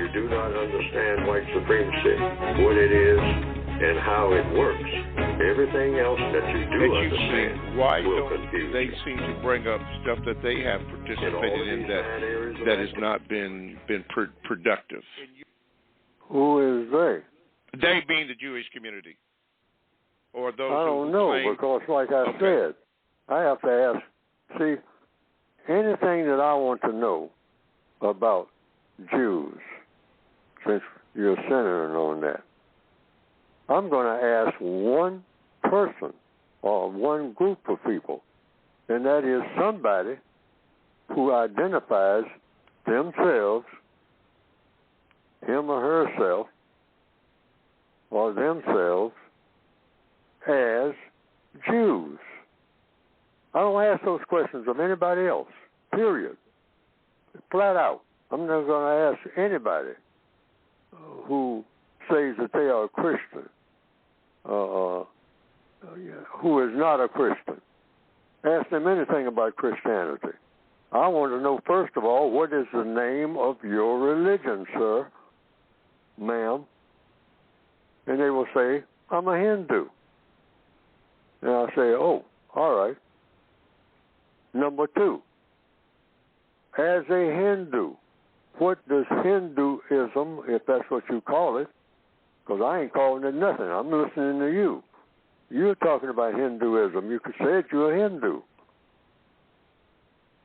you do not understand white supremacy, what it is, and how it works, everything else that you do understand will confuse you. They seem to bring up stuff that they have participated in that has not been productive. Who is they? They being the Jewish community. Or those I don't know, because like I said, I have to ask, see, anything that I want to know about Jews, since you're centering on that, I'm going to ask one person or one group of people, and that is somebody who identifies themselves, him or herself, or themselves as Jews. I don't ask those questions of anybody else, period. Flat out. I'm not going to ask anybody who says that they are a Christian, who is not a Christian. Ask them anything about Christianity. I want to know, first of all, what is the name of your religion, sir, ma'am? And they will say, I'm a Hindu. And I say, oh, all right. Number two, as a Hindu, what does Hinduism, if that's what you call it, because I ain't calling it nothing, I'm listening to you. You're talking about Hinduism. You could say that you're a Hindu.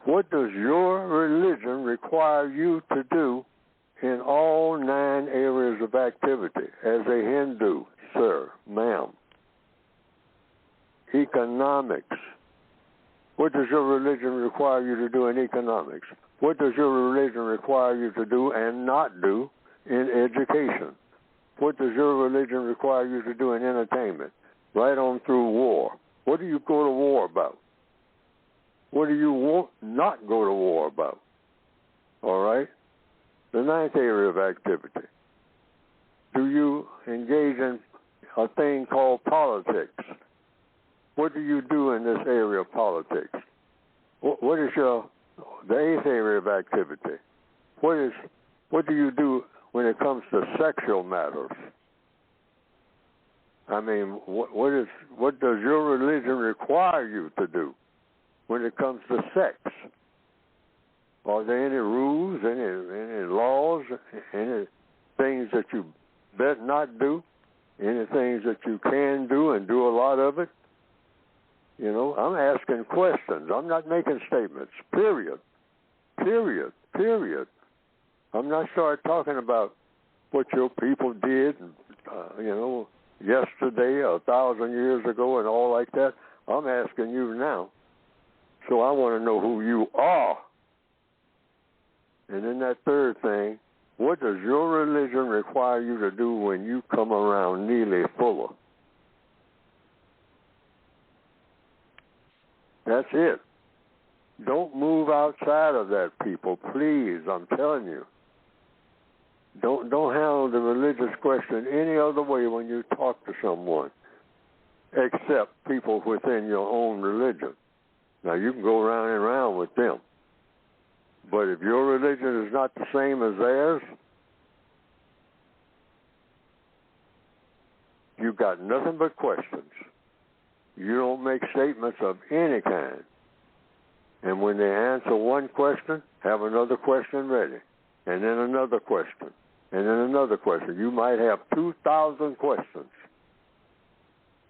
What does your religion require you to do in all 9 areas of activity as a Hindu, sir, ma'am? Economics. What does your religion require you to do in economics? What does your religion require you to do and not do in education? What does your religion require you to do in entertainment? Right on through war. What do you go to war about? What do you not go to war about? All right? The 9th area of activity. Do you engage in a thing called politics? What do you do in this area of politics? What is the 8th area of activity? What do you do when it comes to sexual matters? I mean, what does your religion require you to do when it comes to sex? Are there any rules, any laws, any things that you better not do, any things that you can do and do a lot of it? You know, I'm asking questions. I'm not making statements, period. Period. Period. I'm not start talking about what your people did, yesterday, 1,000 years ago, and all like that. I'm asking you now. So I want to know who you are. And then that third thing, what does your religion require you to do when you come around Neely Fuller? That's it. Don't move outside of that, people. Please, I'm telling you. Don't handle the religious question any other way when you talk to someone, except people within your own religion. Now, you can go round and round with them. But if your religion is not the same as theirs, you got nothing but questions. You don't make statements of any kind. And when they answer one question, have another question ready. And then another question. And then another question. You might have 2,000 questions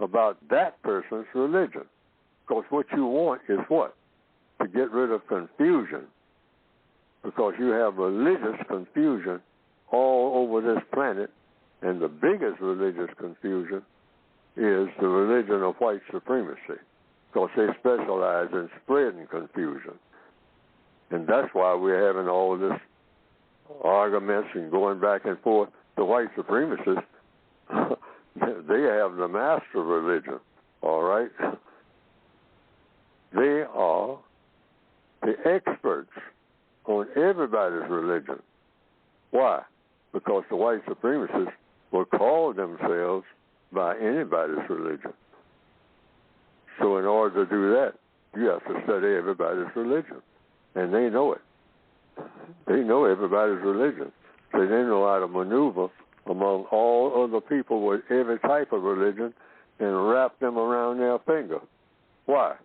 about that person's religion. Because what you want is what? To get rid of confusion. Because you have religious confusion all over this planet. And the biggest religious confusion is the religion of white supremacy, because they specialize in spreading confusion. And that's why we're having all this arguments and going back and forth. The white supremacists, they have the master religion, all right? They are the experts on everybody's religion. Why? Because the white supremacists will call themselves by anybody's religion. So in order to do that, you have to study everybody's religion. And they know it. They know everybody's religion. So they know how to maneuver among all other people with every type of religion and wrap them around their finger. Why?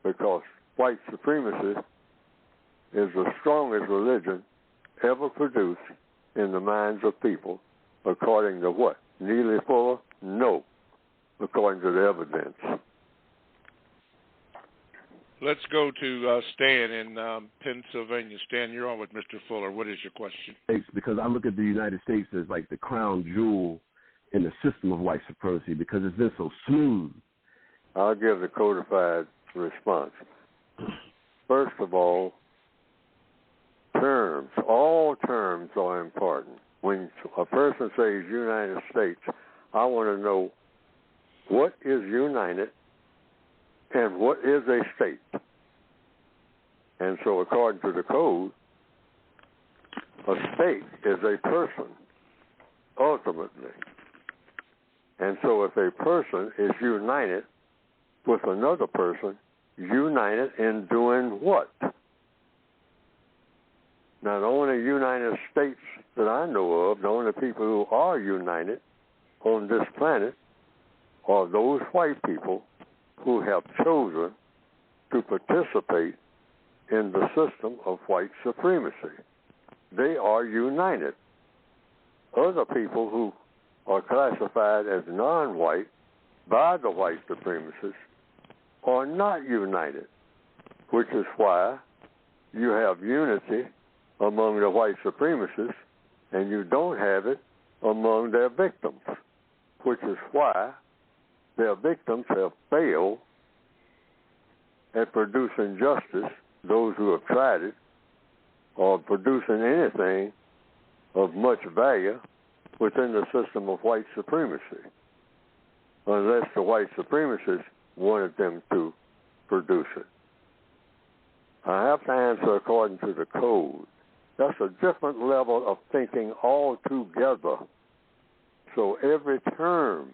Because white supremacy is the strongest religion ever produced in the minds of people, according to what? Neely Fuller? No, according to the evidence. Let's go to Stan in Pennsylvania. Stan, you're on with Mr. Fuller. What is your question? Because I look at the United States as like the crown jewel in the system of white supremacy because it's been so smooth. I'll give the codified response. First of all, terms. All terms are important. When a person says United States, I want to know what is united and what is a state. And so according to the code, a state is a person, ultimately. And so if a person is united with another person, united in doing what? Now, the only United States that I know of, the only people who are united on this planet are those white people who have chosen to participate in the system of white supremacy. They are united. Other people who are classified as non-white by the white supremacists are not united, which is why you have unity among the white supremacists and you don't have it among their victims, which is why their victims have failed at producing justice, those who have tried it, or producing anything of much value within the system of white supremacy, unless the white supremacists wanted them to produce it. I have to answer according to the code. That's a different level of thinking altogether. So every term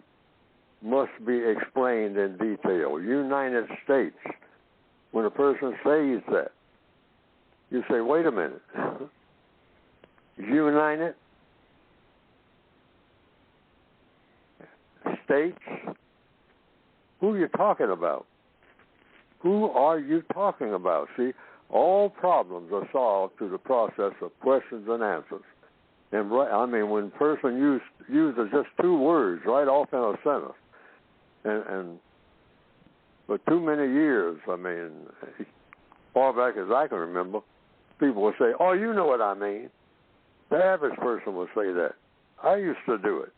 must be explained in detail. United States, when a person says that, you say, wait a minute. United States? Who are you talking about? Who are you talking about? See, all problems are solved through the process of questions and answers. And I mean, when a person uses just two words right off in a sentence, and for too many years, I mean, far back as I can remember, people will say, oh, you know what I mean. The average person will say that. I used to do it.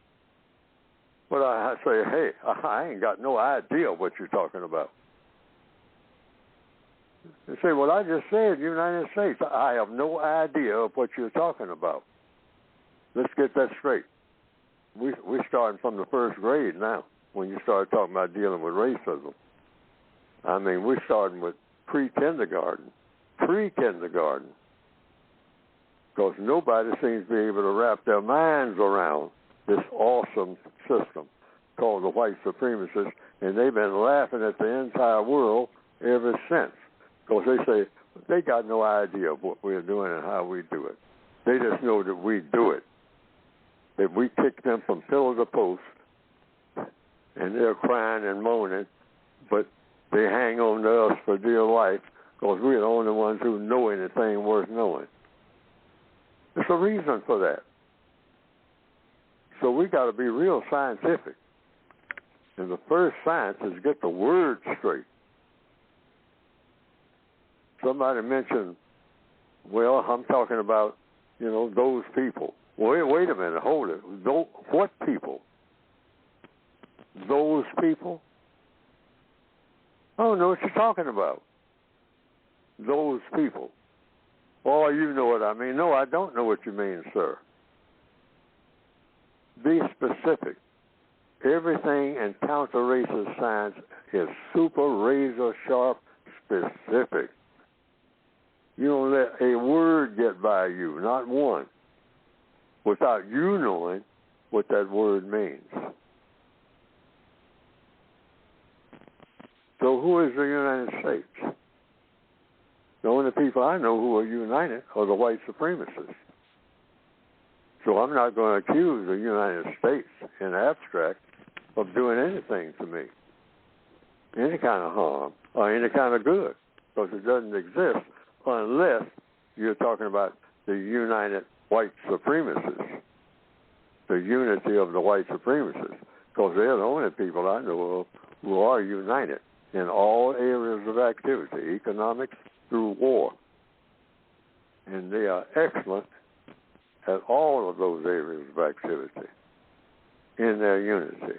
But I say, hey, I ain't got no idea what you're talking about. They say, well, I just said United States. I have no idea of what you're talking about. Let's get that straight. We're starting from the first grade now when you start talking about dealing with racism. I mean, we're starting with pre-kindergarten. Because nobody seems to be able to wrap their minds around this awesome system called the white supremacists, and they've been laughing at the entire world ever since. Because they say they got no idea of what we're doing and how we do it. They just know that we do it. That we kick them from pillar to post, and they're crying and moaning, but they hang on to us for dear life because we're the only ones who know anything worth knowing. There's a reason for that. So we got to be real scientific. And the first science is get the word straight. Somebody mentioned, well, I'm talking about, those people. Wait a minute, hold it. What people? Those people? I don't know what you're talking about. Those people. Oh, you know what I mean. No, I don't know what you mean, sir. Be specific. Everything in counter-racist science is super razor-sharp specific. You don't let a word get by you, not one, without you knowing what that word means. So who is the United States? The only people I know who are united are the white supremacists. So I'm not going to accuse the United States in abstract of doing anything to me, any kind of harm or any kind of good, because it doesn't exist unless you're talking about the united white supremacists, the unity of the white supremacists, because they're the only people I know of who are united in all areas of activity, economics through war. And they are excellent at all of those areas of activity in their unity.